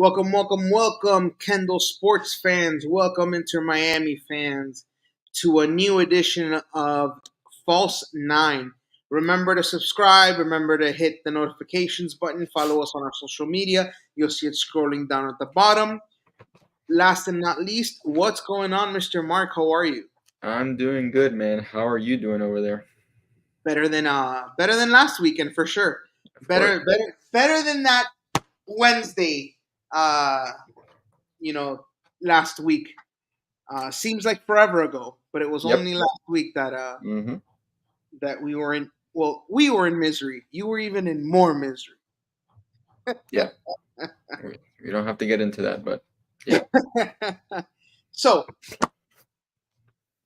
Welcome, Kendall sports fans. Welcome, Inter Miami fans, to a new edition of False Nine. Remember to subscribe. Remember to hit the notifications button. Follow us on our social media. You'll see it scrolling down at the bottom. Last and not least, what's going on, Mr. Mark? How are you? I'm doing good, man. How are you doing over there? Better than last weekend for sure. Of course. Better than that Wednesday. Last week. Seems like forever ago, but it was Yep. only last week that Mm-hmm. that we were in. Well, we were in misery. You were even in more misery. Yeah. We don't have to get into that, but yeah. So,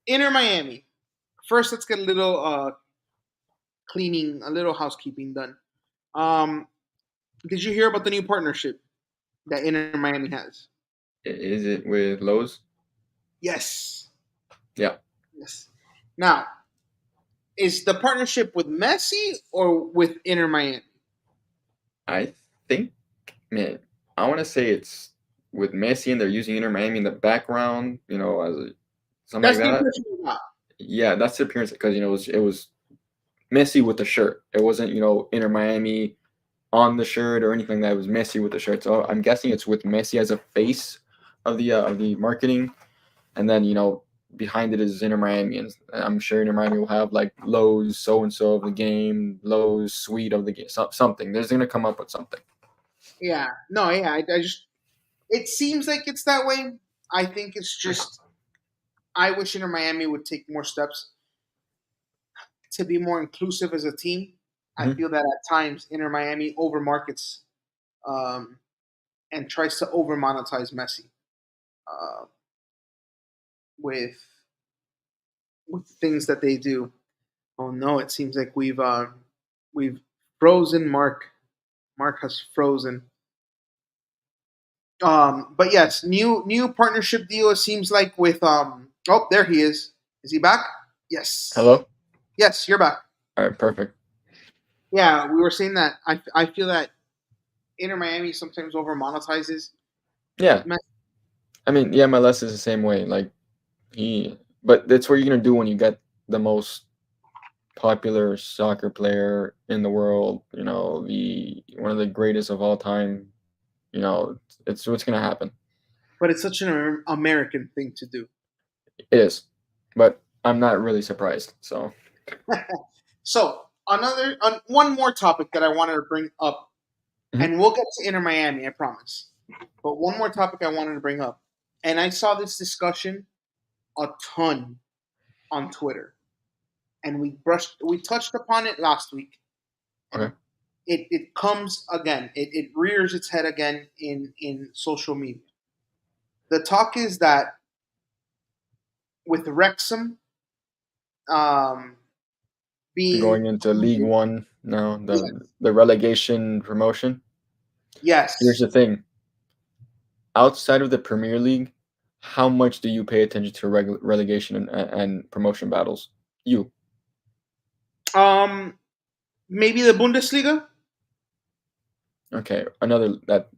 Inter Miami. First, let's get a little cleaning, a little housekeeping done. Um, did you hear about the new partnership that Inter Miami has? Is it with Lowe's? Yes. Yeah. Yes. Now, is the partnership with Messi or with Inter Miami? I think, man, I want to say it's with Messi and they're using Inter Miami in the background, something That's like the that. impression we got. Yeah, that's the appearance because it was Messi with the shirt. It wasn't Inter Miami on the shirt or anything that was Messi with the shirt. So I'm guessing it's with Messi as a face of the marketing. And then behind it is Inter Miami, and I'm sure Inter Miami will have like Lowe's so and so of the game, Lowe's suite of the game, something. There's gonna come up with something. Yeah. No, yeah. I just it seems like it's that way. I think it's just I wish Inter Miami would take more steps to be more inclusive as a team. I Hmm. feel that at times Inter Miami overmarkets um, and tries to over monetize Messi uh, with things that they do. Oh no! It seems like we've frozen Mark. Mark has frozen. But yes, new partnership deal. It seems like with Oh, there he is. Is he back? Yes. Hello. Yes, you're back. All right, perfect. Yeah, we were saying that I feel that Inter Miami sometimes over monetizes. Yeah, I mean, yeah, MLS is the same way. But that's what you're gonna do when you get the most popular soccer player in the world. The one of the greatest of all time. It's what's gonna happen. But it's such an American thing to do. It is, but I'm not really surprised. So. So one more topic that I wanted to bring up, Mhm. and we'll get to Inter Miami, I promise. But one more topic I wanted to bring up, and I saw this discussion a ton on Twitter, and we touched upon it last week, and Okay. it comes again. It rears its head again in social media. The talk is that with Wrexham um, being Going into League One now, yeah, the relegation promotion. Here's yes, the thing: outside of the Premier League, how much do you pay attention to relegation and promotion battles? You um, maybe the Bundesliga. okay? Another that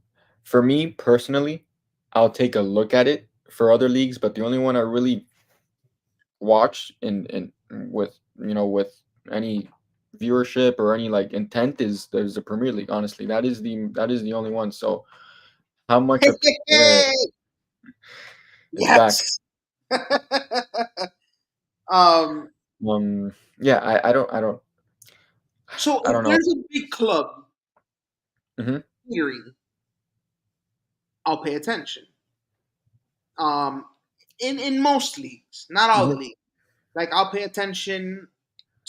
for me personally, I'll take a look at it for other leagues, but the only one I really watch in with with any viewership or any like intent is there's the Premier League. Honestly, that is the only one. So how much of yeah, it's back. Yes. um, Yeah, so I if don't know. there's a big club Hmm. hearing, I'll pay attention. Um, in most leagues, not all the Hmm. leagues. Like I'll pay attention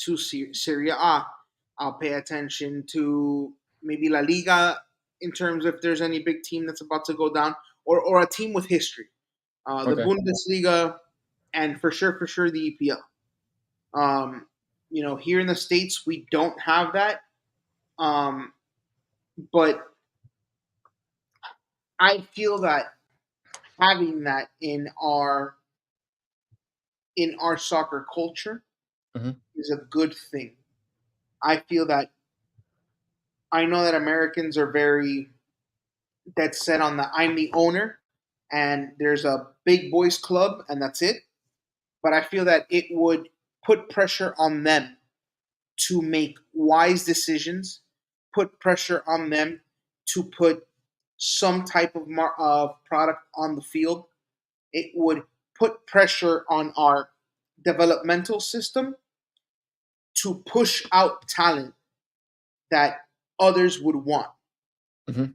to Serie A. I'll pay attention to maybe La Liga in terms of if there's any big team that's about to go down or a team with history. The Okay. Bundesliga, and for sure the EPL. Here in the states we don't have that, um, but I feel that having that in our soccer culture Hmm. is a good thing. I feel that I know that Americans are very that's set on the I'm the owner and there's a big boys club and that's it. But I feel that it would put pressure on them to make wise decisions, put pressure on them to put some type of product on the field. It would put pressure on our developmental system to push out talent that others would want. Hmm.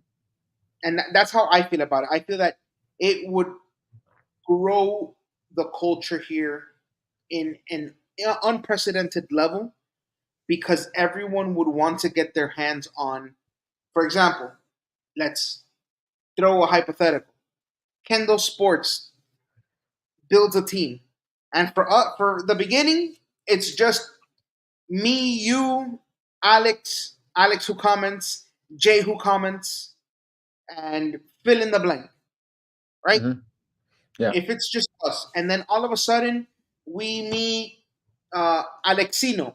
And that's how I feel about it. I feel that it would grow the culture here in an unprecedented level because everyone would want to get their hands on. For example, let's throw a hypothetical. Kendall Sports builds a team, and for the beginning, it's just me, you, Alex who comments, Jay who comments, and fill in the blank, right? Hmm. Yeah. If it's just us, and then all of a sudden we meet Alexino,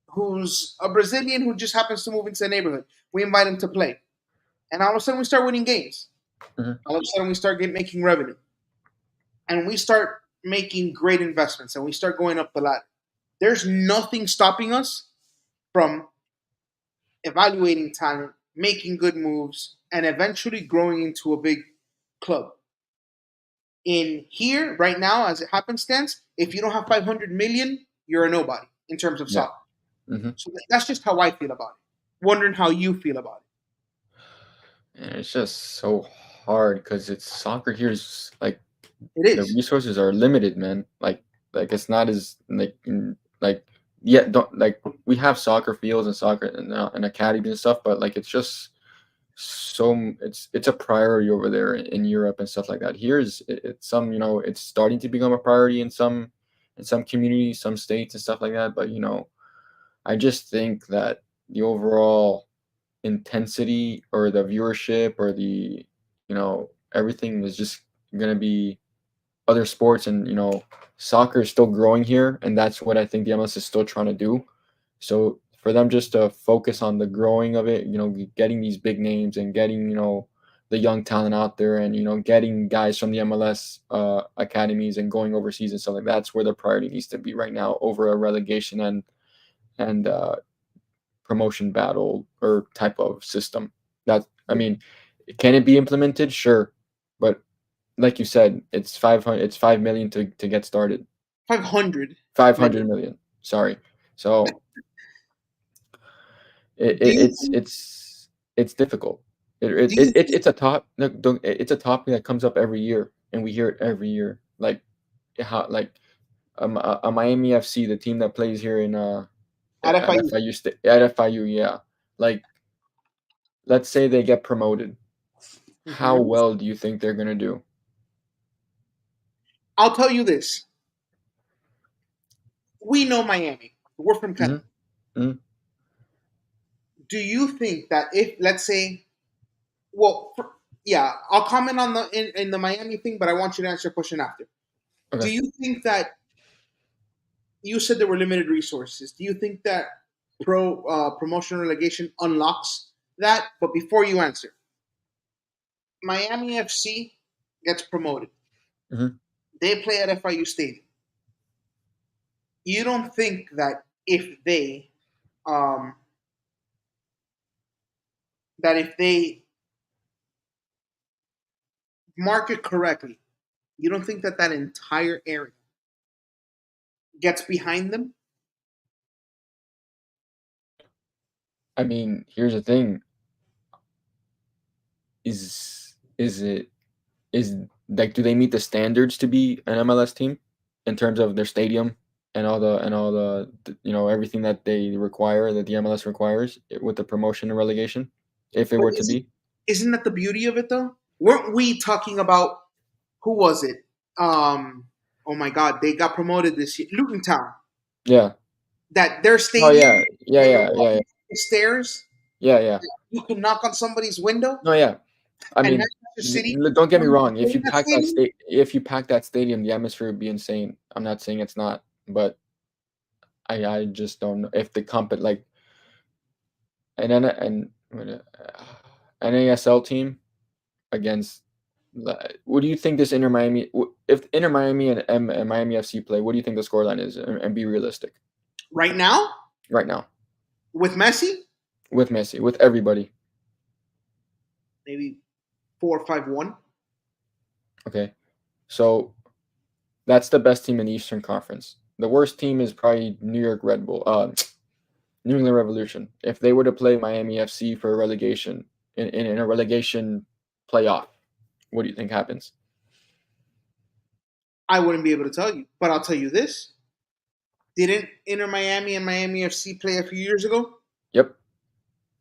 who's a Brazilian who just happens to move into the neighborhood. We invite him to play, and all of a sudden we start winning games. Hmm. All of a sudden we start making revenue, and we start making great investments, and we start going up the ladder. There's nothing stopping us from evaluating talent, making good moves, and eventually growing into a big club. In here, right now, as it happenstance, if you don't have 500 million, you're a nobody in terms of Yeah. soccer. Hmm. So that's just how I feel about it. Wondering how you feel about And it's just so hard because it's soccer here is like it. It the is. resources are limited, man. Like it's not as like yeah, don't like we have soccer fields and soccer and academies and stuff, but like it's just it's a priority over there in Europe and stuff like that. Here's it's some it's starting to become a priority in some communities, some states and stuff like that. But I just think that the overall intensity or the viewership or the everything is just gonna be other sports, and soccer is still growing here, and that's what I think the MLS is still trying to do. So for them just to focus on the growing of it, getting these big names and getting the young talent out there, and getting guys from the MLS academies and going overseas and stuff like that, that's where the priority needs to be right now over a relegation and promotion battle or type of system. That I mean, can it be implemented? Sure, but like you said, it's 500. It's 5 million to get started. 500 Five million. hundred million. Sorry. So Do you it's difficult. do you think, It's a top. No, it's a topic that comes up every year, and we hear it every year. Like how a Miami FC, the team that plays here in at at FIU? FIU, yeah. Like let's say they get promoted. How Mhm. well do you think they're gonna do? I'll tell you this: we know Miami. We're from Hmm. Canada. Hmm. Do you think that if, let's say, well, yeah, I'll comment on in the Miami thing, but I want you to answer a question after. Do Okay. you think that you said there were limited resources? Do you think that promotion relegation unlocks that? But before you answer, Miami FC gets promoted. Hmm. They play at FIU Stadium. You don't think that um, if they market correctly, you don't think that that entire area gets behind them? I mean, here's the thing: is it is like do they meet the standards to be an MLS team in terms of their stadium and all the everything that they require that the MLS requires with the promotion and relegation if it But were to be? isn't that the beauty of it though? Weren't we talking about who was it? Oh my God, they got promoted this year. Luton Town. Yeah. That their Oh stadium, yeah. Yeah, when you're yeah, yeah, yeah. walking up the stairs, Yeah, yeah. you can knock on somebody's window. No, yeah. I And mean, Manchester City, don't get me when wrong. they play in that stadium, If you pack that stadium, the atmosphere would be insane. I'm not saying it's not, but I just don't know if the comp like an N and an ASL team. against. What do you think this Inter Miami? If Inter Miami and Miami FC play, what do you think the scoreline is? And be realistic. Right now, Right now, with Messi, with Messi, with everybody. maybe 4-5-1. Okay, so that's the best team in the Eastern Conference. The worst team is probably New York Red Bull, New England Revolution. If they were to play Miami FC for a relegation in a relegation playoff, what do you think happens? I wouldn't be able to tell you, but I'll tell you this: didn't Inter Miami and Miami FC play a few years ago? Yep,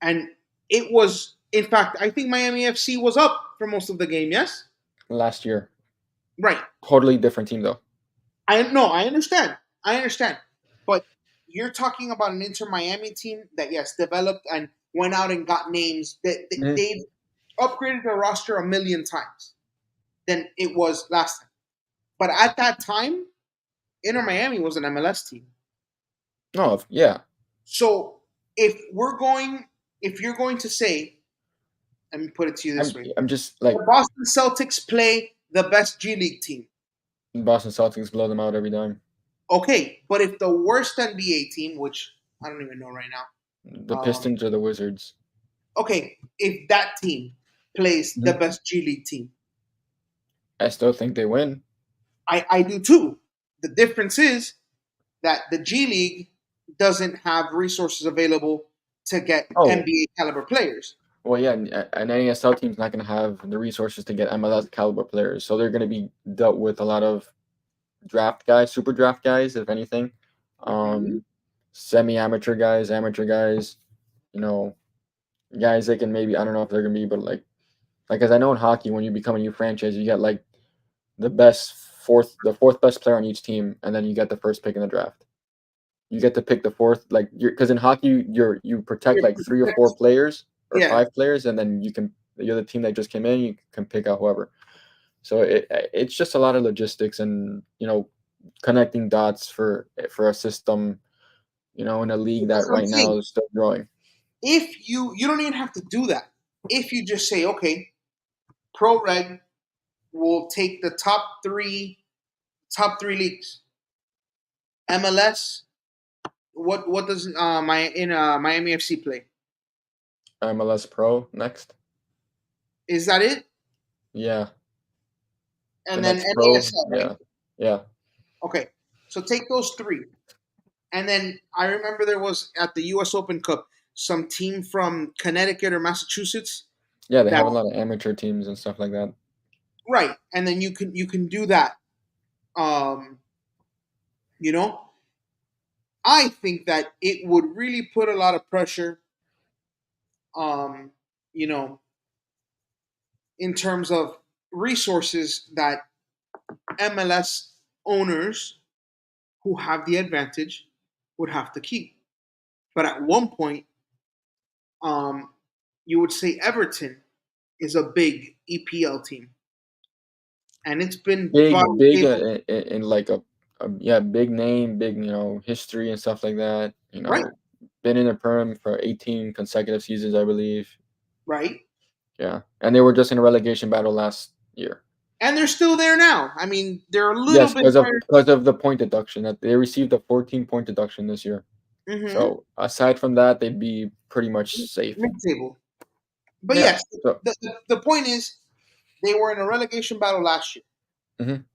And it was, in fact, I think Miami FC was up for most of the game. Yes, last year. right. Totally different team though. I understand. I understand. But you're talking about an Inter Miami team that yes developed and went out and got names that Mhm. they've upgraded their roster a million times than it was last time. But at that time, Inter Miami was an MLS team. No, yeah. So if we're going, if you're going to say, let me put it to you this way: I'm just like the Boston Celtics play the best G League team. Boston Celtics blow them out every time. Okay, but if the worst NBA team, which I don't even know right The now, Pistons or the Wizards. okay, if that team plays the Mhm. best G League team, I still think they win. I do too. The difference is that the G League doesn't have resources available to get Oh, NBA caliber players. well, yeah, an ASL team's not going to have the resources to get MLS caliber players, so they're going to be dealt with a lot of draft guys, super draft guys, if anything, Mhm. semi-amateur guys, amateur guys, you know, guys that can maybe I don't know if they're going to be, but like as I know in hockey, when you become a new franchise, you get like the fourth best player on each team, and then you get the first pick in the draft. You get to pick the fourth, like because in hockey you protect like three or four players or Yeah, five players, and then you're the team that just came in, you can pick out whoever. So it's just a lot of logistics and connecting dots for a system, in a league that's that what I'm right now saying. is still growing. If you don't even have to do that. If you just say, okay, Pro Reg will take the top three leagues. MLS, what does Miami FC play? MLS Pro next, Is that it? yeah, the And then next Pro, NASL, right? yeah, yeah, Okay. So take those three. And then I remember there was at the US Open Cup some team from Connecticut or Massachusetts yeah. They that have a lot of amateur teams and stuff like that. right. And then you can do that. Um, you know, I think that it would really put a lot of pressure um, you know, in terms of resources that MLS owners who have the advantage would have to keep. But at one point, um, you would say Everton is a big EPL team, and it's been Big, bottom big, table, in like a yeah, big name, big history and stuff like that. right? Been in the Prem for 18 consecutive seasons, I believe. Right, Yeah, and they were just in a relegation battle last year. and they're still there now. I mean, they're a little Yes, bit higher. because of the point deduction that they received a 14-point deduction this year. Mm-hmm, So aside from that, they'd be pretty much safe. mid-table. But Yeah. yes, So the point is they were in a relegation battle last year, mhm.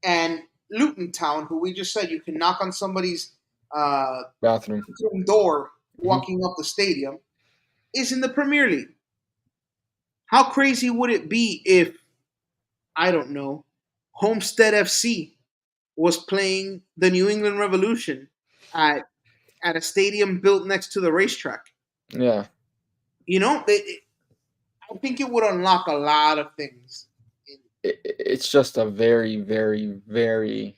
and Luton Town, who we just said you can knock on somebody's uh, Bathroom. door Mhm. walking up the stadium, is in the Premier League. How crazy would it be if, I don't know, Homestead FC was playing the New England Revolution at, at a stadium built next to the racetrack? Yeah. You know, I think it would unlock a lot of things. It's just a very, very, very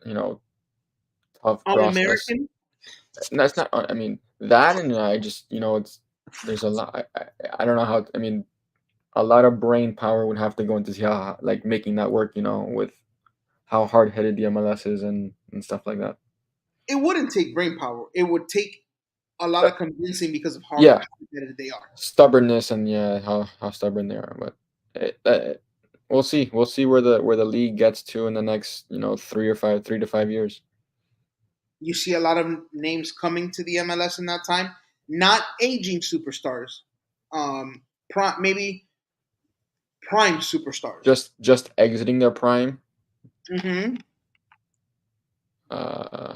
you know tough process. Un-American, That's not. I mean that, and I just it's there's a lot. I don't know how. I mean, a lot of brain power would have to go into see how like making that work. With how hard headed the MLS is and stuff like that. it wouldn't take brain power. It would take a lot of convincing because of how Yeah, competitive they are. stubbornness and how stubborn they are. But we'll see. We'll see where the league gets to in the next 3 to 5 years. You see a lot of names coming to the MLS in that time, not aging superstars, maybe prime superstars. Just exiting their prime. Mm-hmm. Uh,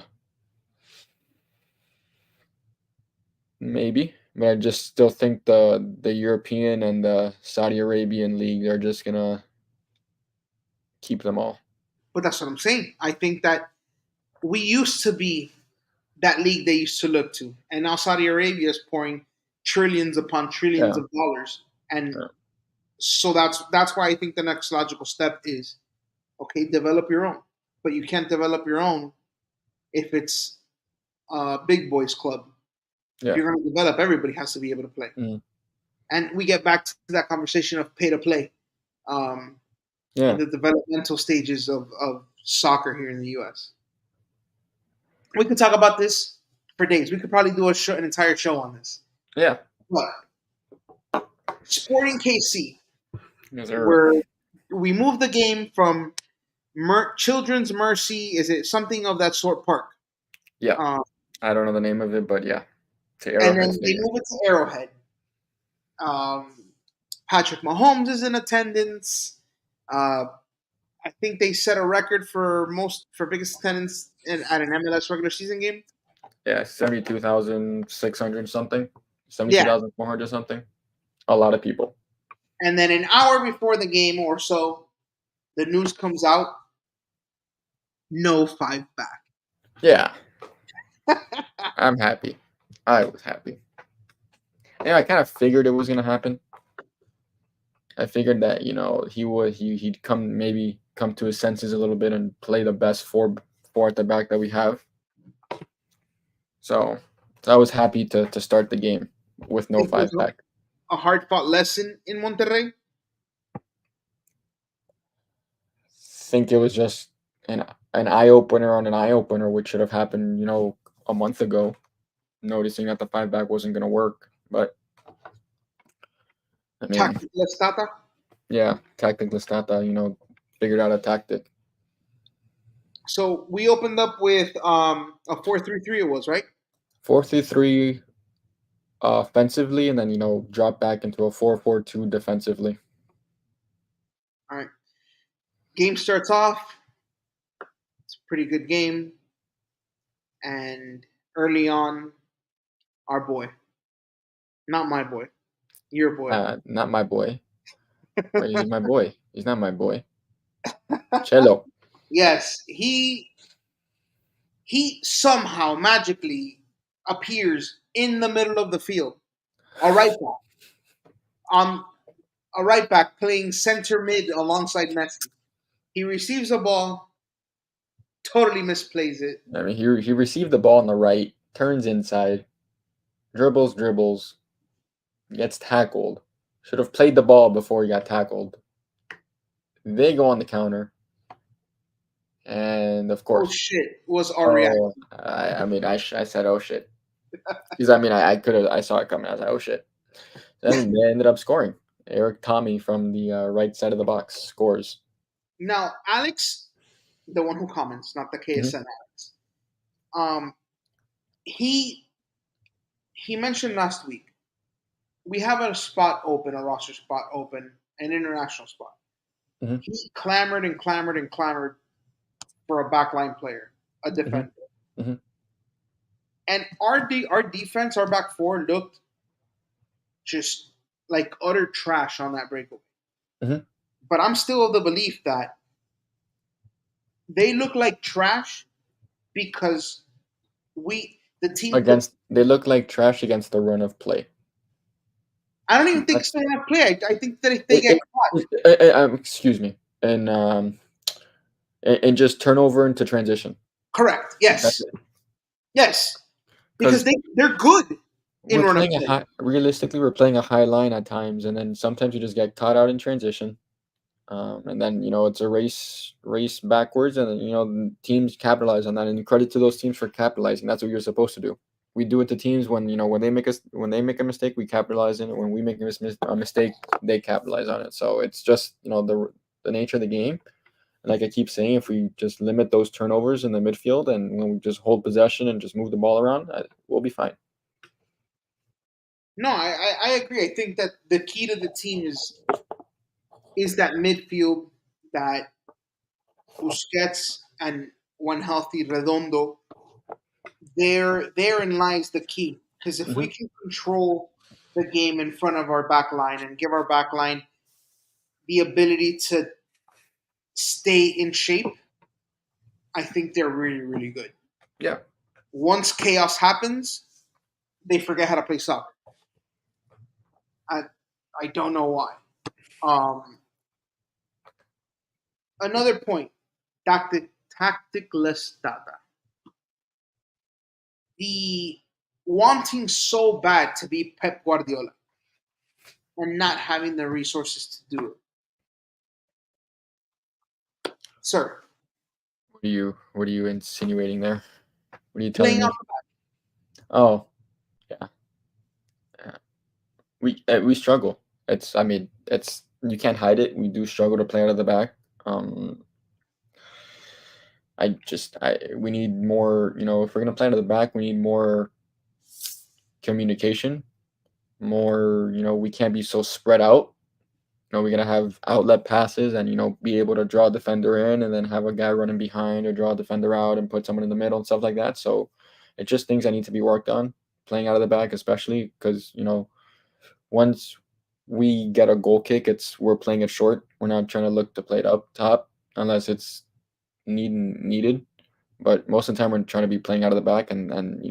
Maybe, but I just still think the European and the Saudi Arabian league are just gonna keep them all. But that's what I'm saying. I think that we used to be that league they used to look to, and now Saudi Arabia is pouring trillions upon trillions Yeah. of dollars, and Yeah. so that's why I think the next logical step is okay, develop your own, but you can't develop your own if it's a big boys club. If Yeah. you're going to develop, everybody has to be able to play. Mm. And we get back to that conversation of pay to play in Yeah. the developmental stages of soccer here in the U.S. We could talk about this for days. We could probably do an entire show on this. Yeah. But Sporting KC, Yes, sir. where we moved the game from Children's Mercy, is it something of that sort park? Yeah. Um, I don't know the name of it, but yeah, to and Arrowhead then they Stadium. move it to Arrowhead. Um, Patrick Mahomes is in attendance. Uh, I think they set a record for biggest attendance at an MLS regular season game. Yeah, 72,600 something, Yeah, 72,400 something. A lot of people. and then an hour before the game or so, the news comes out: no five back. Yeah, I'm happy. I was happy. Yeah, I kind of figured it was gonna happen. I figured that he'd come to his senses a little bit and play the best four at the back that we have. So I was happy to start the game with no It was five back. a hard fought lesson in Monterrey. Think it was just an eye opener on an eye opener, which should have happened, a month ago. Noticing that the five back wasn't gonna work, but I mean, Tactical Estata. yeah, tactic Listata, figured out a tactic. So we opened up with a 4-3-3. It was right. 4-3-3 offensively, and then drop back into a 4-4-2 defensively. All right. Game starts off. It's a pretty good game, and early on, our boy, not my boy, your boy. Not my boy. Wait, he's my boy. He's not my boy. Cello. Yes, he somehow magically appears in the middle of the field. A right back. A right back playing center mid alongside Messi. He receives a ball, totally misplays it. I mean, he received the ball on the right, turns inside, dribbles, gets tackled. Should have played the ball before he got tackled. They go on the counter, and of Oh course, shit! Was our reaction. I said, oh shit, because I saw it coming. I was like, oh shit. Then they ended up scoring. Eric Tommy from the right side of the box scores. Now, Alex, the one who comments, not the Mhm. KSN Alex. Um, he mentioned last week we have a spot open, a roster spot open, an international spot. Mhm. He clamored and clamored and clamored for a backline player, a Mhm. defender. Mhm. And our defense, our back four looked just like utter trash on that breakaway. Mhm. But I'm still of the belief that they look like trash because the team put. They look like trash against the run of play. I don't even think But it's not enough play. I think that if they get caught, excuse me, and just turnover into transition. correct. That's Yes, it. yes, because Because they're good in we're run of playing a play. high. Realistically, we're playing a high line at times, and then sometimes you just get caught out in transition. And then it's a race backwards, and then teams capitalize on that. And credit to those teams for capitalizing. That's what you're supposed to do. we do it to teams when when they make a mistake, we capitalize on it. When we make a mistake, they capitalize on it. So it's just the nature of the game. And like I keep saying, if we just limit those turnovers in the midfield and when we just hold possession and just move the ball around, we'll be fine. No, I agree. I think that the key to the team is that midfield, that Busquets and when healthy Redondo. Therein lies the key. Because if we Hmm. can control the game in front of our back line and give our back line the ability to stay in shape, I think they're really, really good. Yeah. Once chaos happens, they forget how to play soccer. I I don't know why. Um, Another point, tacticless data. The wanting so bad to be Pep Guardiola and not having the resources to do it. Sir, What are you insinuating there? What are you telling playing out me? Oh, yeah. Yeah. We struggle. I mean, it's you can't hide it. We do struggle to play out of the back. Um, we need more. If we're gonna play out of the back, we need more communication. More. We can't be so spread out. We're gonna have outlet passes and be able to draw a defender in and then have a guy running behind or draw a defender out and put someone in the middle and stuff like that. So it's just things that need to be worked on. Playing out of the back, especially because once we get a goal kick, we're playing it short. We're not trying to look to play it up top unless it's needed. But most of the time, we're trying to be playing out of the back, and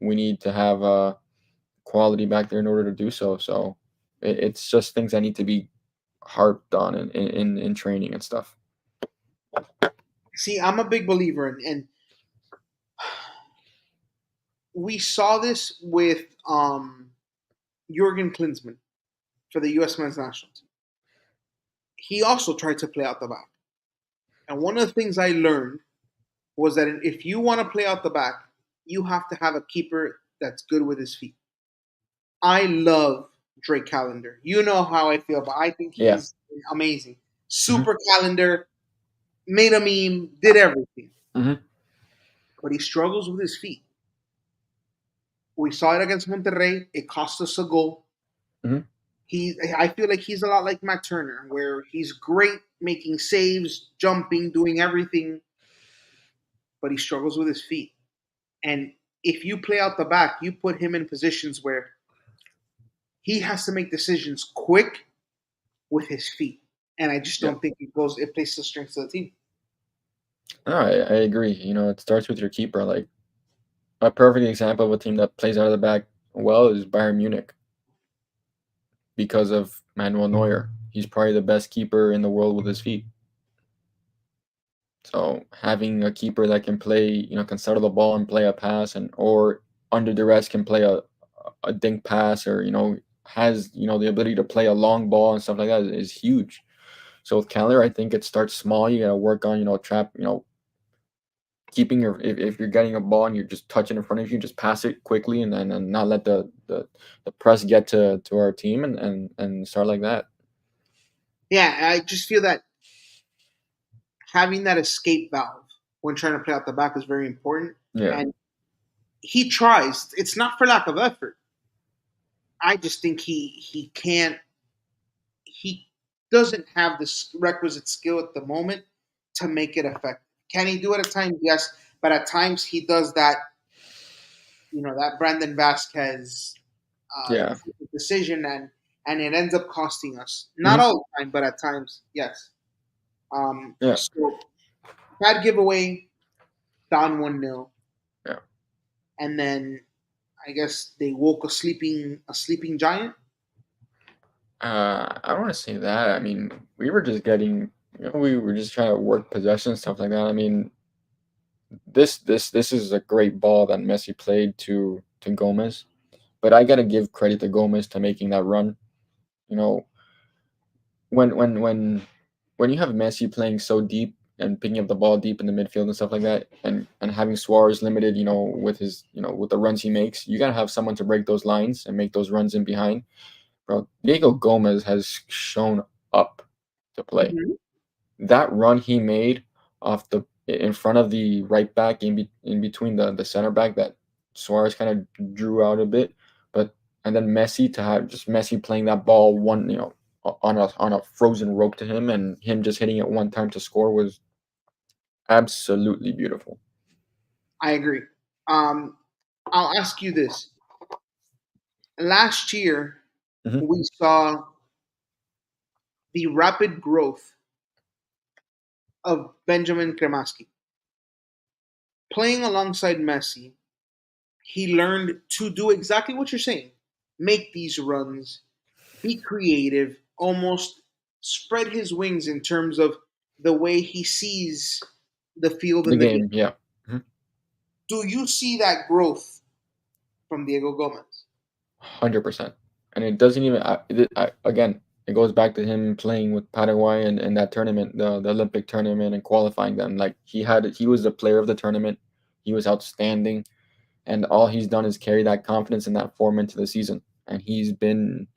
we need to have quality back there in order to do so. So it's just things that need to be harped on in training and stuff. See, I'm a big believer and we saw this with Jurgen Klinsmann for the U.S. men's national team. He also tried to play out the back, and one of the things I learned was that if you want to play out the back, you have to have a keeper that's good with his feet. I love Drake Callender. You know how I feel, but I think Yeah. he's amazing. Hmm. Super Calendar, made a meme, did everything, Hmm. but he struggles with his feet. We saw it against Monterrey. It cost us a goal. Hmm. I feel like he's a lot like Matt Turner, where he's great making saves, jumping, doing everything, but he struggles with his feet. And if you play out the back, you put him in positions where he has to make decisions quick with his feet. And I just Yeah. don't think it plays the strengths of the team. No, I agree. It starts with your keeper. Like a perfect example of a team that plays out of the back well is Bayern Munich because of Manuel Neuer. He's probably the best keeper in the world with his feet. So having a keeper that can play, can settle the ball and play a pass, and or under duress can play a dink pass, or has the ability to play a long ball and stuff like that is huge. So with Keller, I think it starts small. You gotta work on trap, keeping if you're getting a ball and you're just touching in front of you, just pass it quickly and not let the press get to our team and start like that. Yeah, I just feel that having that escape valve when trying to play out the back is very important. Yeah. And he tries. It's not for lack of effort. I just think he can't. He doesn't have the requisite skill at the moment to make it effective. Can he do it at times? Yes, but at times he does that. That Brandon Vasquez Yeah. decision, and it ends up costing us. Not Hmm. all the time, but at times, yes. Yeah. So bad giveaway, down 1-0, Yeah. and then I guess they woke a sleeping giant. I don't want to say that. I mean, we were just getting, we were just trying to work possession and stuff like that. I mean, this is a great ball that Messi played to Gomez, but I gotta give credit to Gomez to making that run. You know, when when when when you have Messi playing so deep and picking up the ball deep in the midfield and stuff like that, and having Suarez limited, with his, with the runs he makes, you gotta have someone to break those lines and make those runs in behind. Bro, Diego Gomez has shown up to play. Mm-hmm. That run he made in front of the right back, in between the center back, that Suarez kind of drew out a bit, and then Messi, to have just Messi playing that ball on a frozen rope to him, and him just hitting it one time to score, was absolutely beautiful. I agree. I'll ask you this. Last year, we saw the rapid growth of Benjamin Kremaski. Playing alongside Messi, he learned to do exactly what you're saying. Make these runs, be creative, almost spread his wings in terms of the way he sees the field The and the game. game, yeah. Do you see that growth from Diego Gomez? 100%. And it doesn't even, again, it goes back to him playing with Paraguay and that tournament, the Olympic tournament, and qualifying them. Like, he was the player of the tournament. He was outstanding. And all he's done is carry that confidence and that form into the season. And he's been,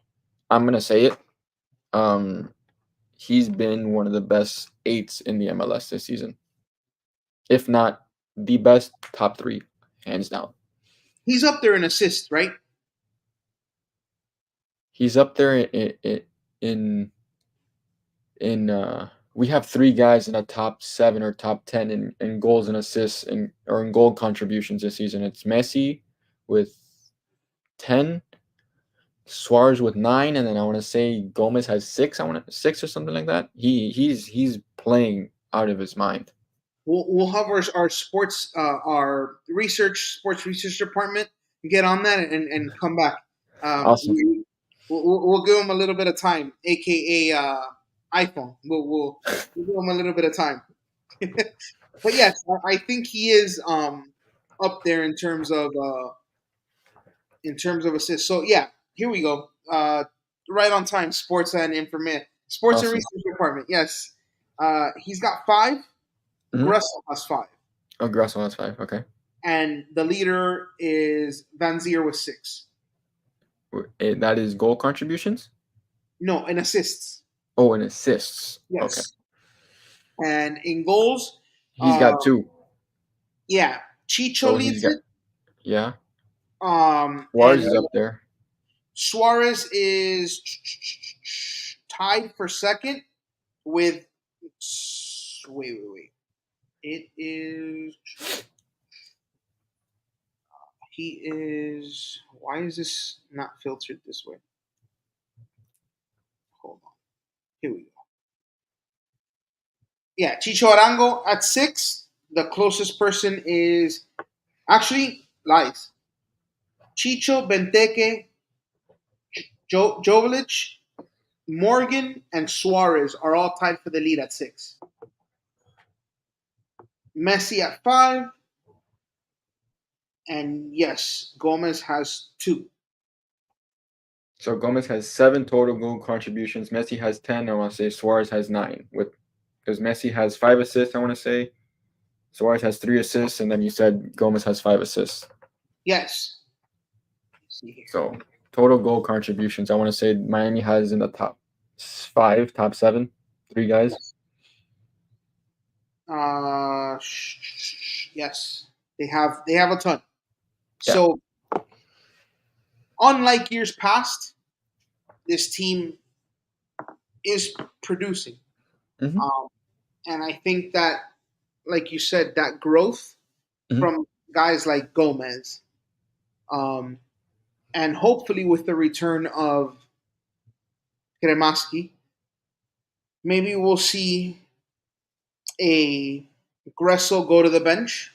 I'm going to say it, he's been one of the best eights in the MLS this season. If not the best, top 3, hands down. He's up there in assists, right? He's up there in we have 3 guys in a top 7 or top 10 in goals and assists, or in goal contributions this season. It's Messi with 10, Suarez with 9, and then I want to say Gomez has 6. 6 or something like that. He's playing out of his mind. We'll have our sports sports research department get on that and come back. Awesome. We'll give him a little bit of time, aka iPhone. We'll give him a little bit of time. But yes, I think he is up there in terms of assists. So yeah, here we go. Right on time. Sports and information. Sports Awesome. and research department. Yes, he's got 5. Gressel has 5. Oh, Gressel has 5. Okay. And the leader is Van Zier with 6. That is goal contributions? No, in assists. Oh, in assists. Yes. Okay. And in goals, he's got 2. Yeah, Chicho leads it. Yeah. Suarez is up there. Suarez is tied for second with. Wait. It is. He is. Why is this not filtered this way? Hold on. Here we go. Yeah, Chicho Arango at 6. The closest person is. Actually, lies. Chicho, Benteke, Jovic, Morgan, and Suarez are all tied for the lead at 6. Messi at 5. And yes, Gomez has 2. So Gomez has 7 total goal contributions. Messi has 10. I want to say Suarez has 9. Because Messi has 5 assists, I want to say. Suarez has 3 assists, and then you said Gomez has 5 assists. Yes. So total goal contributions, I want to say Miami has in the top 5, top 7, 3 guys. Yes, they have a ton. Yeah. So, unlike years past, this team is producing, and I think that, like you said, that growth from guys like Gomez, and hopefully with the return of Kremaski, maybe we'll see a Gressel go to the bench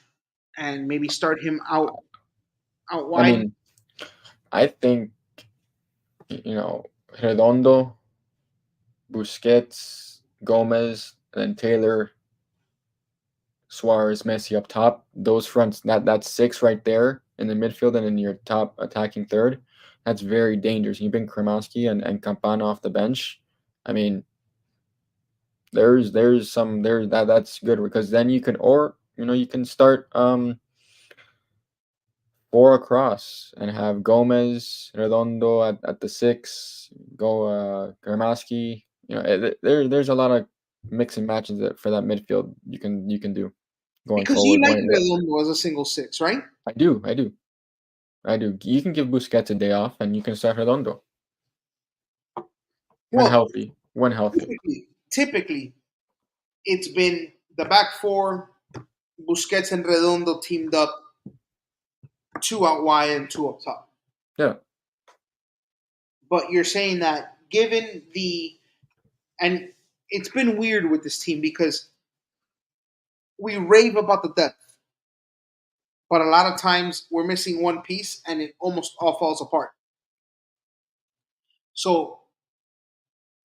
and maybe start him out wide. I mean, I think, Redondo, Busquets, Gomez, and then Taylor, Suarez, Messi up top. Those fronts, that's 6 right there in the midfield, and in your top attacking third. That's very dangerous. You bring Kremowski and Campana off the bench. I mean, there's some there that's good because then you can you can start 4 across and have Gomez, Redondo at the 6, go Gramaski. There's a lot of mix and matches for that midfield you can do going Because you forward. like Redondo as a single six, right? I do. You can give Busquets a day off and you can start Redondo when Well, healthy. When healthy. typically, it's been the back four, Busquets and Redondo teamed up, 2 out wide and 2 up top. Yeah. But you're saying that given and it's been weird with this team because we rave about the depth, but a lot of times we're missing one piece and it almost all falls apart. So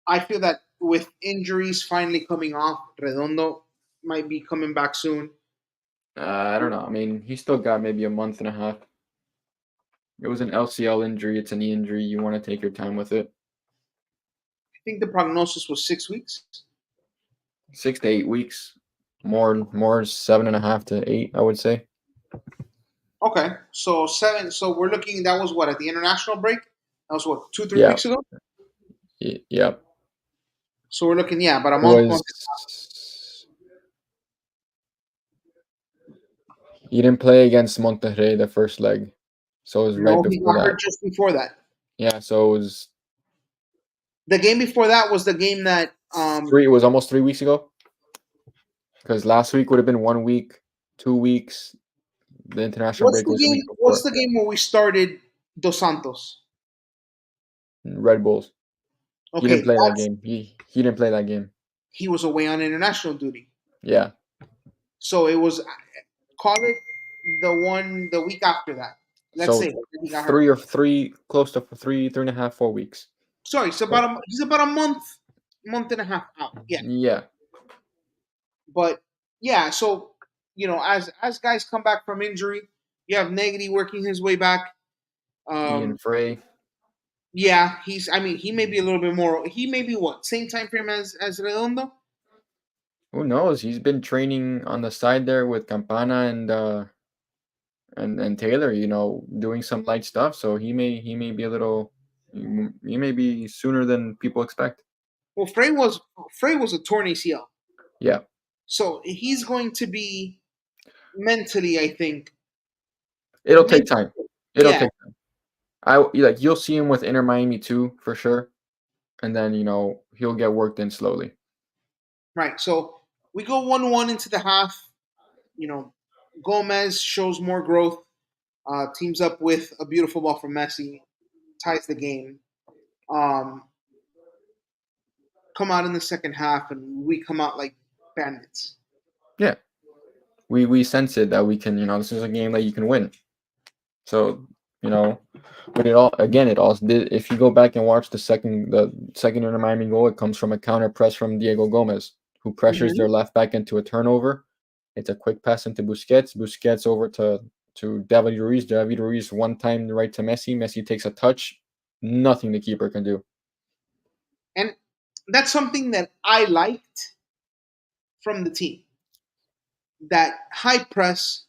I feel that with injuries finally coming off, Redondo might be coming back soon. I don't know. I mean, he still got maybe a month and a half. It was an LCL injury. It's a knee injury. You want to take your time with it. I think the prognosis was 6 weeks. 6 to 8 weeks. More 7.5 to 8, I would say. Okay, so 7. So we're looking. That was what at the international break. That was what 2-3 Yeah. weeks ago. Yeah. So we're looking, about a It month. was. He didn't play against Monterrey the first leg, so it was right No, he before got that. hurt just before that. Yeah, so it was The game before that was the game that It was almost 3 weeks ago. Because last week would have been 1 week, 2 weeks. The international break was the week before. What's the game where we started Dos Santos? Red Bulls. He didn't Okay, play that game. He didn't play that game. he was away on international duty. Yeah. So it was, call it the week after that. Let's say he got hurt. close to 3.5, 4 weeks. Sorry, he's about a month and a half out. Yeah. Yeah. But yeah, so as guys come back from injury, you have Negri working his way back. Ian Frey. Yeah, he may be a little bit more. He may be what same time frame as Redondo. Who knows? He's been training on the side there with Campana and Taylor. Doing some light stuff. So he may be a little. He may be sooner than people expect. Well, Frey was a torn ACL. Yeah. So he's going to be mentally, I think. It'll take time. It'll Yeah. take time. You'll see him with Inter Miami too, for sure. And then, he'll get worked in slowly. Right. So we go 1-1 into the half. Gomez shows more growth. Teams up with a beautiful ball from Messi, ties the game. Come out in the second half, and we come out like bandits. Yeah. We sense it that we can, this is a game that you can win. So, but if you go back and watch the second Inter Miami goal, it comes from a counter press from Diego Gomez, who pressures their left back into a turnover. It's a quick pass into Busquets. Busquets over to David Ruiz. David Ruiz one time right to Messi. Messi takes a touch. Nothing the keeper can do. And that's something that I liked from the team. That high press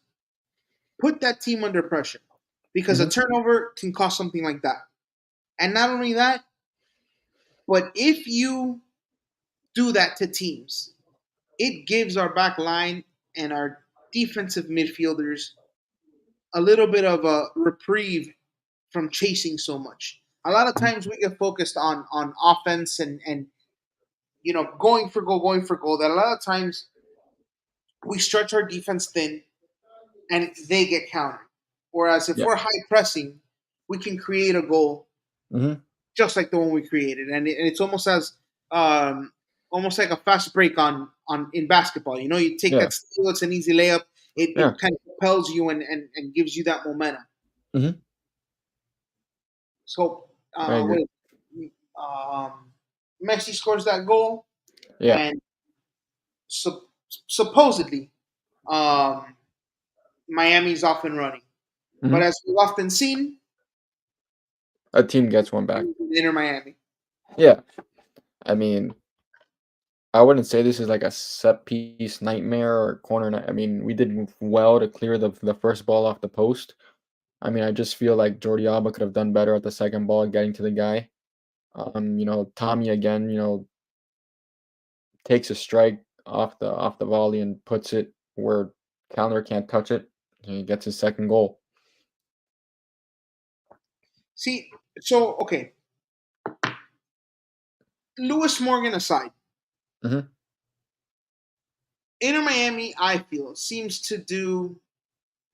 put that team under pressure because a turnover can cost something like that. And not only that, but if you do that to teams, it gives our back line and our defensive midfielders a little bit of a reprieve from chasing so much. A lot of times we get focused on offense and going for goal. That a lot of times we stretch our defense thin and they get countered. Whereas if we're high pressing, we can create a goal just like the one we created, and it's almost as almost like a fast break on in basketball. You take that steal, it's an easy layup. It kind of propels you and gives you that momentum. So Messi scores that goal, and supposedly Miami's off and running. But as we've often seen, a team gets one back. Inter Miami. Yeah, I mean, I wouldn't say this is like a set piece nightmare or corner. I mean, we did well to clear the first ball off the post. I mean, I just feel like Jordi Alba could have done better at the second ball, getting to the guy. Tommy again, takes a strike off the volley and puts it where Callender can't touch it. And he gets his second goal. See, so okay, Lewis Morgan aside, Hmm. Inter Miami, I feel, seems to do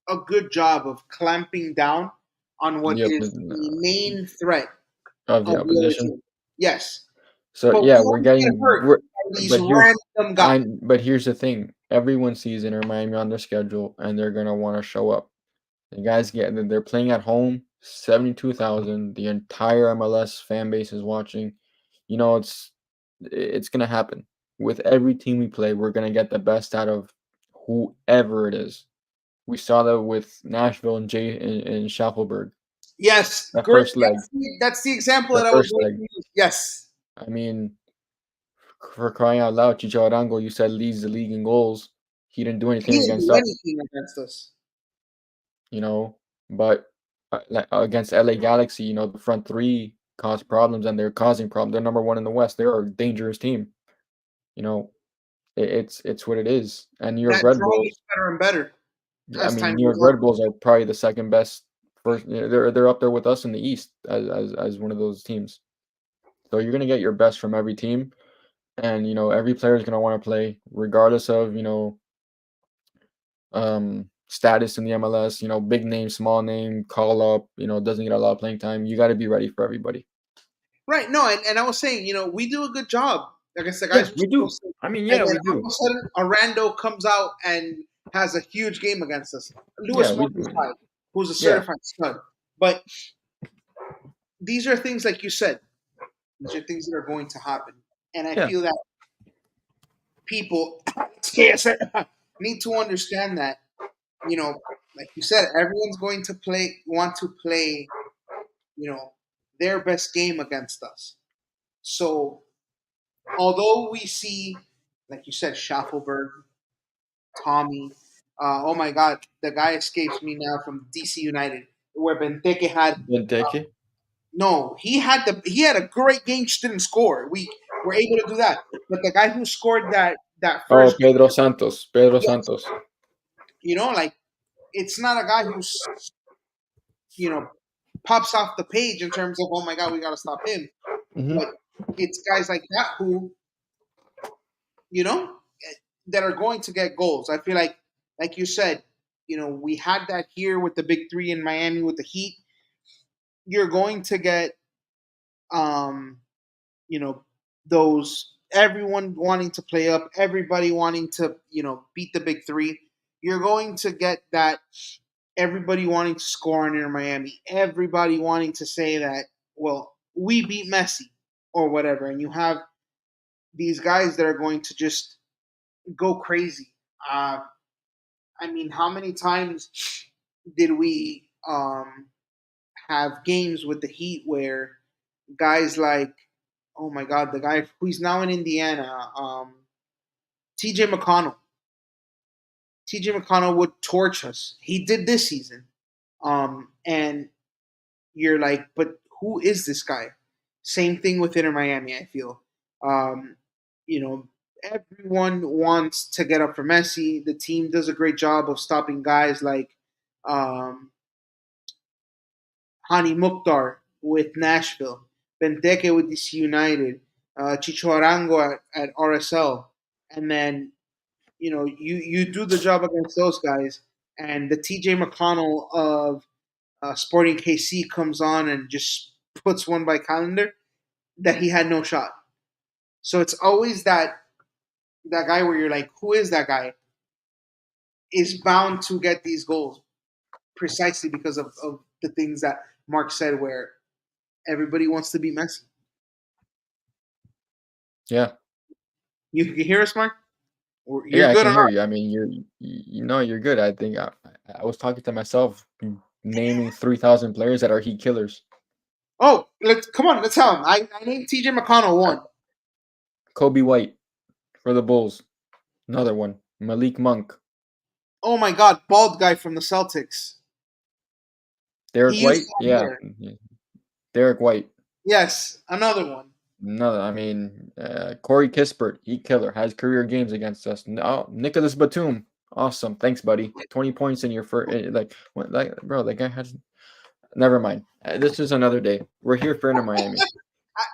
a good job of clamping down on what is the main threat Of the of the other opposition. team. Yes, So but we yeah, always get hurt by these random guys. but here's the thing. Everyone sees Inter Miami on their schedule and they're gonna want to show up. The guys they're playing at home, 72,000. The entire MLS fan base is watching. It's gonna happen. With every team we play, we're gonna get the best out of whoever it is. We saw that with Nashville and Schaffelberg. Yes, The great. first leg. That's the example The that I was first going leg. to use. Yes. I mean, for crying out loud, Chicho Arango, you said leads the league in goals. He didn't do He anything didn't against do us, anything against us. but like, against LA Galaxy, the front three caused problems and they're causing problems. They're number one in the West. They're a dangerous team. You know, it's what it is. And New York That Red draw Bulls, gets better and better I as mean, time New York goes on. Red Bulls are probably the second best. First, they're up there with us in the East as one of those teams. So you're gonna get your best from every team, and every player is gonna want to play, regardless of status in the MLS. Big name, small name, call up. Doesn't get a lot of playing time. You got to be ready for everybody. Right. No, and I was saying, we do a good job against the Yeah, guys we're we do. supposed to. I mean, And yeah, then we all of do. a sudden, a rando comes out and has a huge game against us. Yeah, Lewis Morgenstein, who's a yeah, certified stud. But these are things, like you said, these are things that are going to happen. And I yeah. feel that people need to understand that, like you said, everyone's going to want to play, their best game against us. So, although we see, like you said, Schaffelberg, Tommy, oh my God, the guy escapes me now from DC United, where Benteke had Benteke. no, he had a great game, just didn't score. We were able to do that, but the guy who scored that Oh, first, Pedro Santos. Pedro yes, Santos. like it's not a guy who's you know pops off the page in terms of, oh my God, we got to stop him, Hmm. but it's guys like that who you know that are going to get goals. I feel like you said, we had that here with the big three in Miami with the Heat. You're going to get, um, those everyone wanting to play up, everybody wanting to, beat the big three. You're going to get that everybody wanting to score in Miami, everybody wanting to say that, well, we beat Messi or whatever, and you have these guys that are going to just go crazy. Uh, I mean, how many times did we have games with the Heat where guys like, oh my God, the guy who's now in Indiana, TJ McConnell. TJ McConnell would torch us. He did this season. And you're like, but who is this guy? Same thing with Inter Miami, I feel. Um, you know, everyone wants to get up for Messi. The team does a great job of stopping guys like um, Hani Mukhtar with Nashville, Benteke with DC United, Chicho Arango at RSL, and then you do the job against those guys, and the TJ McConnell of Sporting KC comes on and just puts one by calendar that he had no shot. So it's always that guy where you're like, who is that guy? Is bound to get these goals precisely because of the things that Mark said, where everybody wants to be Messi. Yeah. You can hear us, Mark? You're Yeah, I good can on hear our. you. I mean, you're good. I think I was talking to myself, naming 3,000 players that are Heat killers. Oh, let's tell him. I named TJ McConnell Uh, one. Kobe White. For the Bulls, another one. Malik Monk. Oh my God, bald guy from the Celtics. He Derek used White. to have Yeah. hair. Derek White. Yes, another one. No, I mean Corey Kispert, killer, has career games against us. No, Nicholas Batum, awesome, thanks, buddy. 20 points in your first, like, bro, that guy has. Never mind. This is another day. We're here for Inter Miami.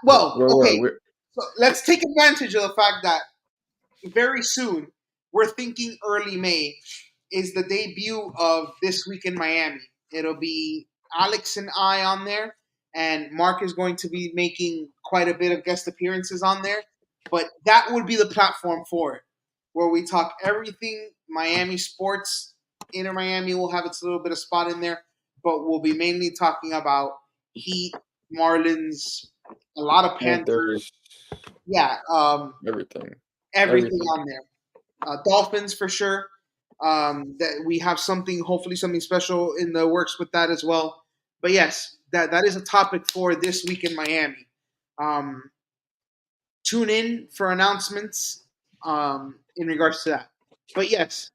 Well, okay. We're So let's take advantage of the fact that very soon, we're thinking early May, is the debut of This Week in Miami. It'll be Alex and I on there, and Mark is going to be making quite a bit of guest appearances on there. But that would be the platform for it, where we talk everything Miami sports. Inter Miami will have its little bit of spot in there, but we'll be mainly talking about Heat, Marlins, a lot of Panthers. Panthers, Yeah, everything, everything everything. on there. Dolphins for sure. That we have something, hopefully something special in the works with that as well. But yes, that is a topic for This Week in Miami. Um, Tune in for announcements in regards to that. But yes,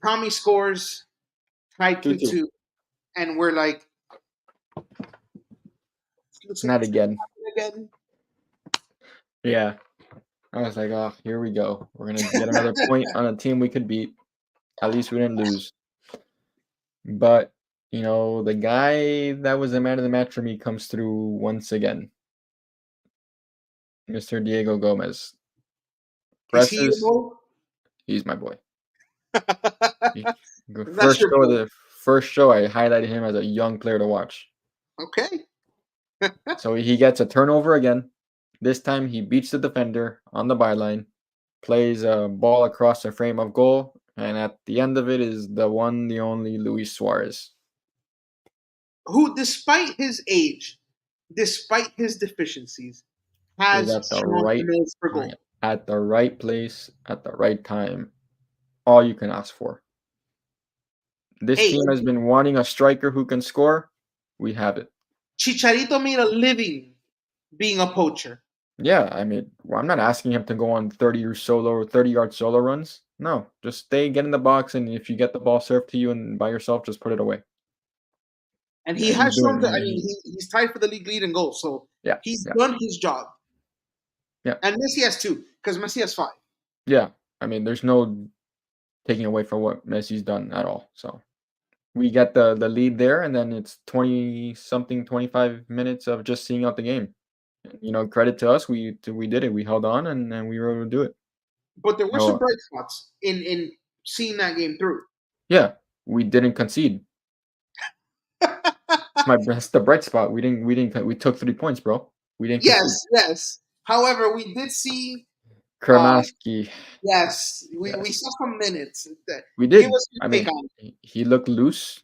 Tommy scores tied 2-2. 2-2, and we're like, it's Not again. again. Yeah, I was like, oh, here we go. We're gonna get another point on a team we could beat. At least we didn't lose. But the guy that was the man of the match for me comes through once again. Mr. Diego Gomez. Is he your Presses, boy? he's my boy. That's your boy. The first show I highlighted him as a young player to watch. Okay. So he gets a turnover again. This time he beats the defender on the byline, plays a ball across the frame of goal, and at the end of it is the one, the only Luis Suarez. Who, despite his age, despite his deficiencies, Is has at the shown a right nose for goal. at the right place at the right time. All you can ask for. This Hey, team has been wanting a striker who can score. We have it. Chicharito made a living being a poacher. Yeah, I mean, I'm not asking him to go on 30-yard solo runs. No, just stay, get in the box, and if you get the ball served to you and by yourself, just put it away. And he And he's has shown doing. that, I mean, he's tied for the league lead in goals, so Yeah, he's yeah, done his job. yeah, And Messi has two, because Messi has 5. yeah. I mean, there's no taking away from what Messi's done at all. So we get the lead there, and then it's 20 something, 25 minutes of just seeing out the game. Credit to us, we did it. We held on, and we were able to do it. But there were some No, bright spots in seeing that game through. yeah, we didn't concede. That's the bright spot. We took 3 points, bro. We didn't concede. Yes. However, we did see. Kramaski, Yes, we yes, saw some minutes. we Give did. us your I take mean, on it. he looked loose.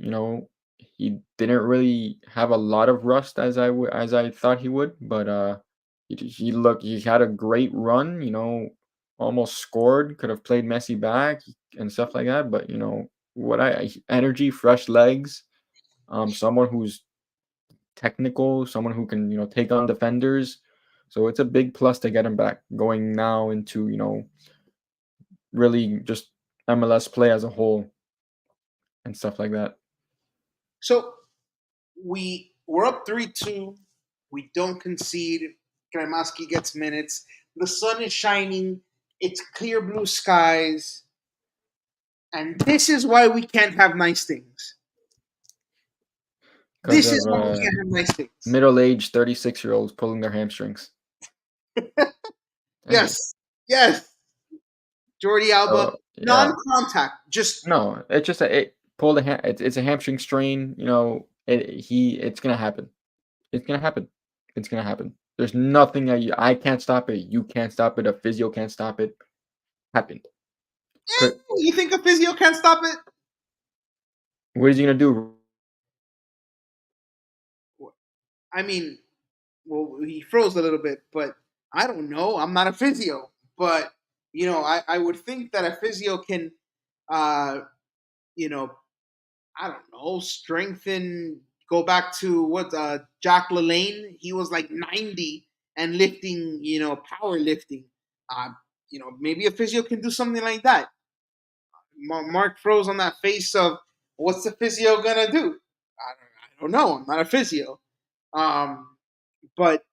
He didn't really have a lot of rust as I thought he would, but he had a great run. Almost scored. Could have played Messi back and stuff like that. But energy, fresh legs. Someone who's technical, someone who can take on defenders. So it's a big plus to get him back going now into really just MLS play as a whole and stuff like that. So we're up 3-2. We don't concede. Kremaski gets minutes. The sun is shining. It's clear blue skies. And this is why we can't have nice things. Because This of is why we can't have nice things. middle-aged 36-year-olds pulling their hamstrings. Yes. Jordi Alba, yeah. non-contact. Just no. It's just it pulled it's a hamstring strain. It's gonna happen. It's gonna happen. It's gonna happen. There's nothing I can't stop it. You can't stop it. A physio can't stop it. Happened. You think a physio can't stop it? What is he gonna do? I mean, well, he froze a little bit, but I don't know. I'm not a physio, but I would think that a physio can, you know, I don't know, strengthen. Go back to what Jack LaLanne. He was like 90 and lifting, power lifting. maybe a physio can do something like that. Mark froze on that face of, what's the physio gonna do? I don't know. I'm not a physio. But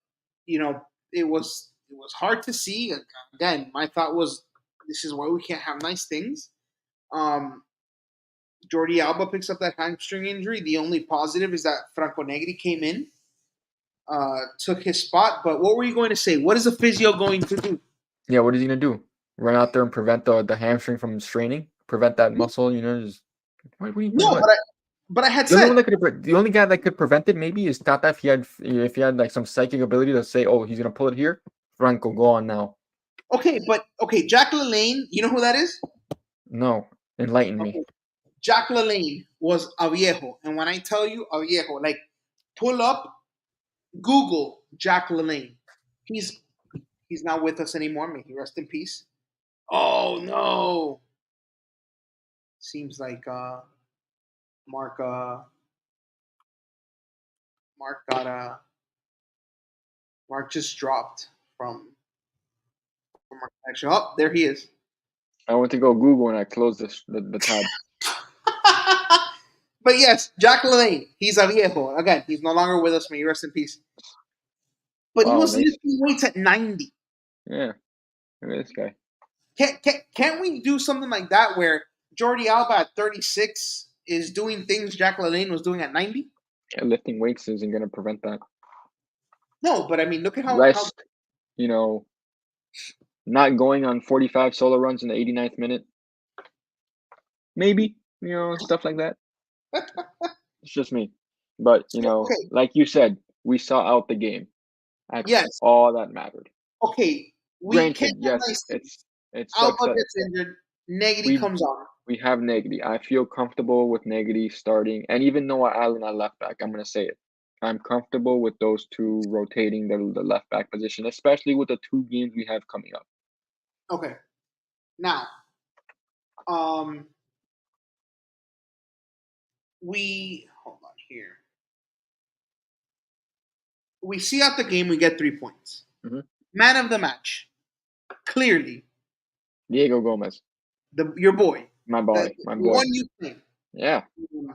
it was hard to see. Again, my thought was, this is why we can't have nice things. Jordi Alba picks up that hamstring injury. The only positive is that Franco Negri came in, took his spot. But what were you going to say? What is a physio going to do? Yeah, what is he gonna do? Run out there and prevent the hamstring from straining? Prevent that muscle? Just what do you No, what? but I had The only said, one that the only guy that could prevent it maybe is Tata if he had like some psychic ability to say, oh, he's gonna pull it here. Franco, go on now. okay, Jack LaLanne, you know who that is? No, enlighten me. Okay. Jack LaLanne was a viejo, and when I tell you a viejo, like, pull up, Google Jack LaLanne. He's not with us anymore. May he rest in peace. Oh no! Seems like Mark Mark got Mark just dropped from our connection. Oh, there he is. I went to go Google and I closed the tab. But yes, Jack LaLanne. He's a viejo. Again, he's no longer with us. May he rest in peace. But he Wow, was nice. lifting weights at 90. Yeah, look at this guy. Can't we do something like that where Jordi Alba at 36 is doing things Jack LaLanne was doing at 90? Yeah, lifting weights isn't gonna prevent that. No, but I mean, look at how Rest, not going on 45 solo runs in the 89th minute. Maybe, stuff like that. It's just me. But, okay. like you said, we saw out the game. That's Yes. all that mattered. Okay. We can't Granted, have yes, nice things. it sucks Alba that gets injured. Negri we comes on. we have Negri. I feel comfortable with Negri starting, and even Noah Allen at left back. I'm gonna say it. I'm comfortable with those two rotating the left back position, especially with the 2 games we have coming up. Okay. Now, we hold on here. We see out the game. We get 3 points. Mm-hmm. Man of the match, clearly, Diego Gomez, your boy, my the boy. one you think. Yeah. You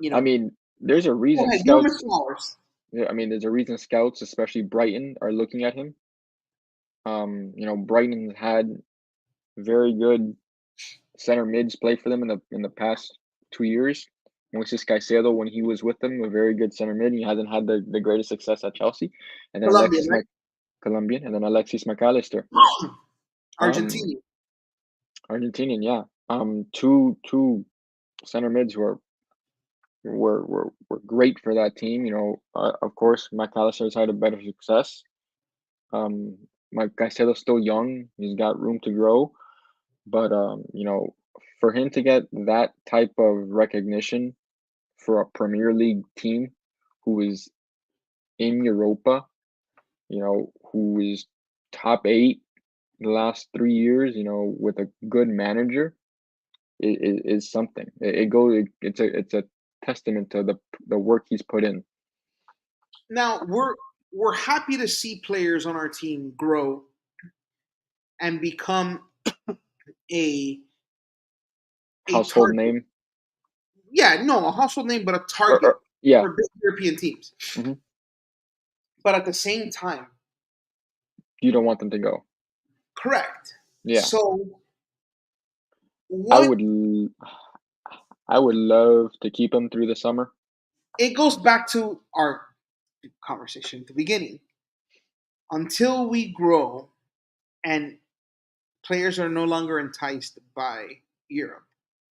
I know. mean, there's a reason Okay, give him his scouts. flowers. Yeah, I mean, there's a reason scouts, especially Brighton, are looking at him. Brighton had very good center mids play for them in the past 2 years. Moises Caicedo, when he was with them, a very good center mid. He hasn't had the greatest success at Chelsea. And then Colombian, right? Colombian, and then Alexis McAllister, Argentinian. Argentinian, yeah. Two center mids were great for that team. Of course, McAllister's had a better success. Mike Caicedo's still young; he's got room to grow. But for him to get that type of recognition for a Premier League team who is in Europa, who is top 8 the last 3 years, with a good manager, is something. It's a testament to the work he's put in. Now we're happy to see players on our team grow and become a Household target. name. Yeah, no, a household name, but a target Yeah. for big European teams. Mm-hmm. But at the same time, you don't want them to go. Correct. Yeah. So I would love to keep him through the summer. It goes back to our conversation at the beginning. Until we grow and players are no longer enticed by Europe,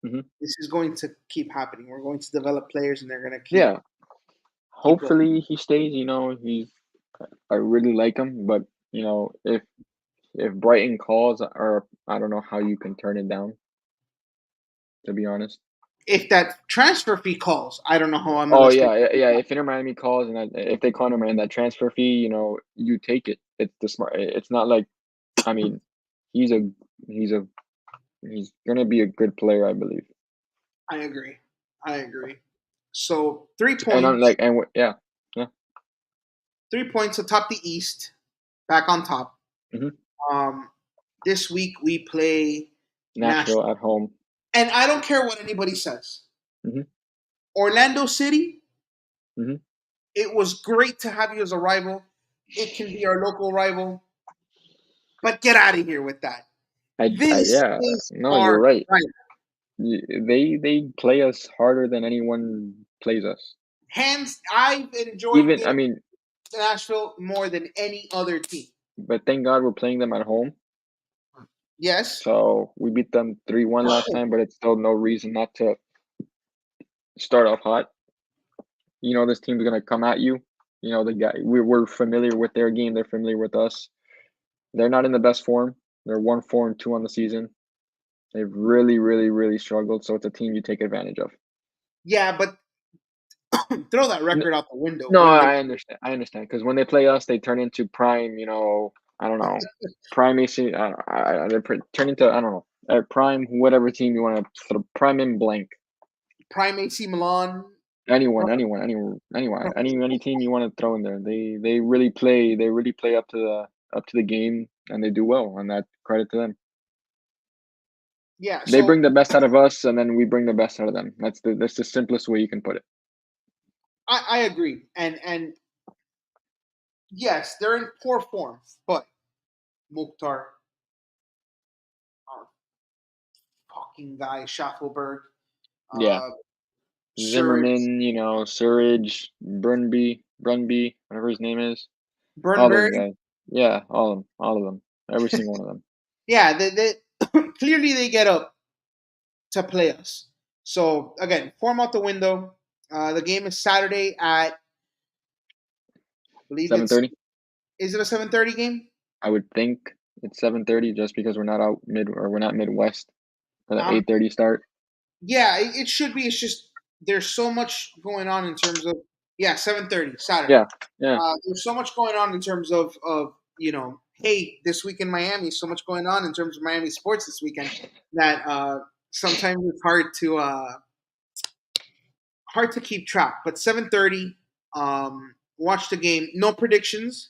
mm-hmm. this is going to keep happening. We're going to develop players and they're going to keep. Yeah. Hopefully he stays. I really like him, but if Brighton calls, or I don't know how you can turn it down, to be honest. If that transfer fee calls, I don't know how I'm. Oh yeah. If Inter Miami calls and if they call him and that transfer fee, you take it. It's the smart. It's not like, I mean, he's gonna be a good player, I believe. I agree. So 3 points. And I'm like, yeah. 3 points atop the East, back on top. Mm-hmm. This week we play Nashville at home. And I don't care what anybody says. Mhm. Orlando City, Mhm. it was great to have you as a rival. It can be our local rival, but get out of here with that. This Yeah. is No, you're our right. rival. They play us harder than anyone plays us. Hands, I've enjoyed Even being I mean, in Nashville more than any other team. but thank God we're playing them at home. Yes. So we beat them 3-1 last time, but it's still no reason not to start off hot. You know this team's gonna come at you. You know the guy. We're familiar with their game. They're familiar with us. They're not in the best form. They're 1-4-2 on the season. They've really, really, really struggled. So it's a team you take advantage of. Yeah, but throw that N- record out the window. No, When they I understand. I understand because when they play us, they turn into prime. You know, I don't know, prime AC. Turn into I don't know, prime whatever team you want to sort of prime in blank. Prime AC Milan, Anyone, any team you want to throw in there. They really play. They really play up to the game, and they do well. And that credit to them. yeah. They So bring the best out of us, and then we bring the best out of them. That's the simplest way you can put it. I agree, and yes, they're in poor form, but Mukhtar, our fucking guy, Schaffelberg, Yeah, uh, Surridge, Zimmerman, you know, Surridge, Brunby, whatever his name is, all those Burnberry. guys. Yeah, all of them, every single one of them. Yeah, they clearly they get up to play us. So again, form out the window. The game is Saturday at, I believe Seven it's, thirty. is it a 7:30 game? I would think it's 7:30, just because we're not out mid or we're not Midwest for the Um, 8:30 start. yeah, it should be. It's just there's so much going on in terms of, yeah, 7:30 Saturday. Yeah, yeah. There's so much going on in terms of hey, this week in Miami, so much going on in terms of Miami sports this weekend that sometimes it's hard to keep track. But 7:30, watch the game. No predictions.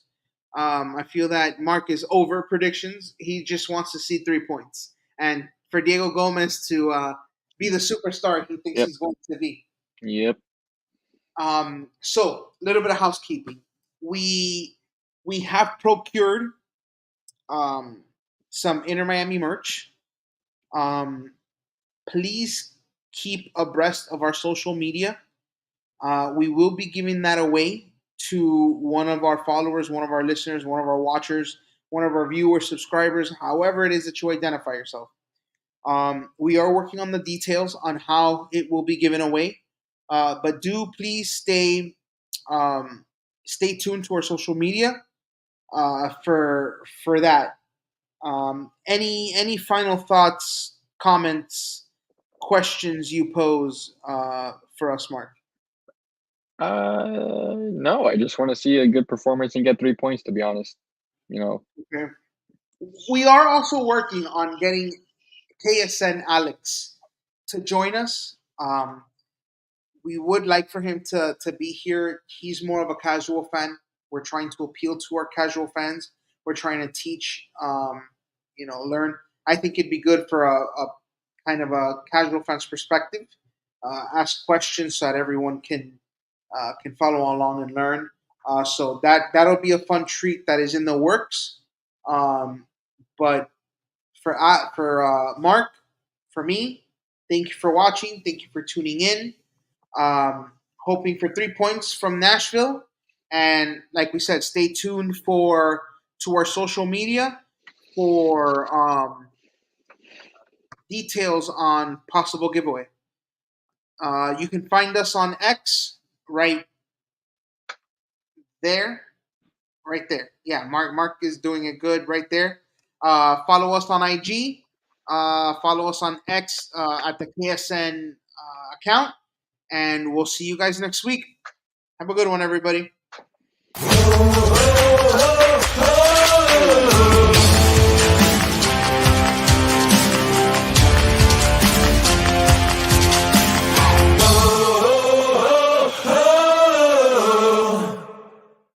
I feel that Mark is over predictions. He just wants to see 3 points, and for Diego Gomez to be the superstar he thinks Yep, he's going to be. yep. So a little bit of housekeeping. We we have procured um, some Inter Miami merch. Um, please keep abreast of our social media. We will be giving that away to one of our followers, one of our listeners, one of our watchers, one of our viewers, subscribers, however it is that you identify yourself. We are working on the details on how it will be given away, but do please um, stay tuned to our social media for that. Any final thoughts, comments, questions you pose for us, Mark? No, I just want to see a good performance and get 3 points. To be honest, you know. Okay. We are also working on getting KSN Alex to join us. We would like for him to be here. He's more of a casual fan. We're trying to appeal to our casual fans. We're trying to teach, learn. I think it'd be good for a kind of a casual fan's perspective. Ask questions so that everyone can follow along and learn. So that'll be a fun treat that is in the works. But for Mark, for me, thank you for watching. Thank you for tuning in. Hoping for 3 points from Nashville, and like we said, stay tuned to our social media for details on possible giveaway. You can find us on X right there, right there. Yeah, Mark is doing it good right there. Follow us on IG. Follow us on X at the KSN account, and we'll see you guys next week. Have a good one, everybody.